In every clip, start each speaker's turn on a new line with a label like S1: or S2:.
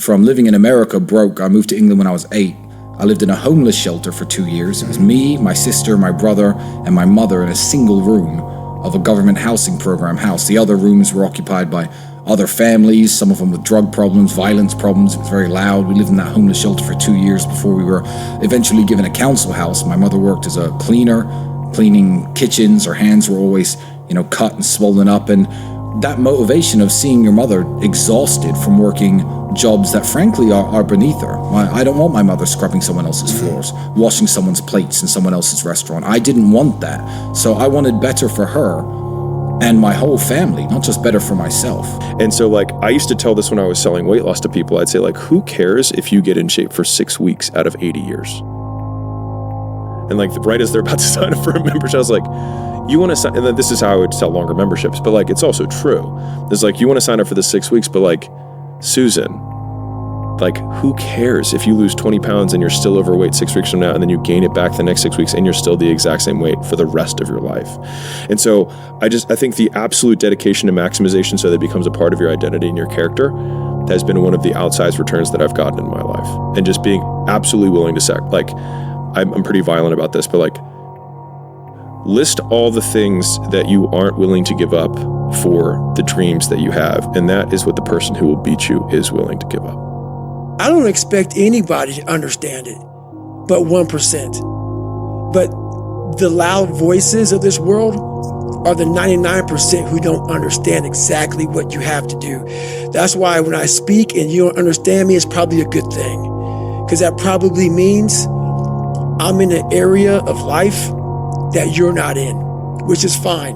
S1: from living in America broke. I moved to England when I was 8. I lived in a homeless shelter for 2 years. It was me, my sister, my brother, and my mother in a single room of a government housing program house. The other rooms were occupied by other families, some of them with drug problems, violence problems. It was very loud. We lived in that homeless shelter for 2 years before we were eventually given a council house. My mother worked as a cleaner, cleaning kitchens. Her hands were always, cut and swollen up. And that motivation of seeing your mother exhausted from working jobs that frankly are beneath her. I don't want my mother scrubbing someone else's floors, washing someone's plates in someone else's restaurant. I didn't want that. So I wanted better for her and my whole family, not just better for myself.
S2: And so I used to tell this when I was selling weight loss to people. I'd say who cares if you get in shape for 6 weeks out of 80 years? And right as they're about to sign up for a membership, I was like, you want to sign, and then this is how I would sell longer memberships, but it's also true. It's you want to sign up for the 6 weeks, but Susan, who cares if you lose 20 pounds and you're still overweight 6 weeks from now, and then you gain it back the next 6 weeks and you're still the exact same weight for the rest of your life? And so I think the absolute dedication to maximization so that it becomes a part of your identity and your character has been one of the outsized returns that I've gotten in my life. And just being absolutely willing to I'm pretty violent about this, but list all the things that you aren't willing to give up for the dreams that you have. And that is what the person who will beat you is willing to give up.
S3: I don't expect anybody to understand it, but 1%. But the loud voices of this world are the 99% who don't understand exactly what you have to do. That's why when I speak and you don't understand me, it's probably a good thing, because that probably means I'm in an area of life that you're not in, which is fine.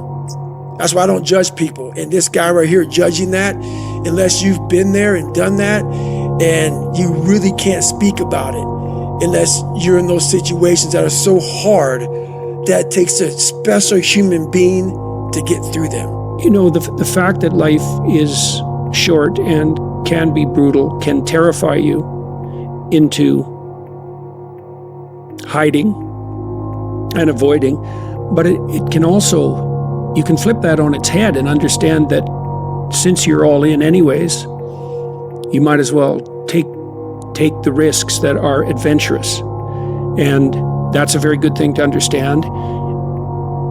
S3: That's why I don't judge people. And this guy right here judging that, unless you've been there and done that, and you really can't speak about it unless you're in those situations that are so hard that it takes a special human being to get through them.
S4: The fact that life is short and can be brutal can terrify you into hiding and avoiding, but it can also, you can flip that on its head and understand that since you're all in anyways, you might as well take the risks that are adventurous. And that's a very good thing to understand.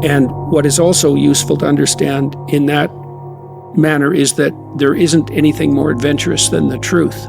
S4: And what is also useful to understand in that manner is that there isn't anything more adventurous than the truth.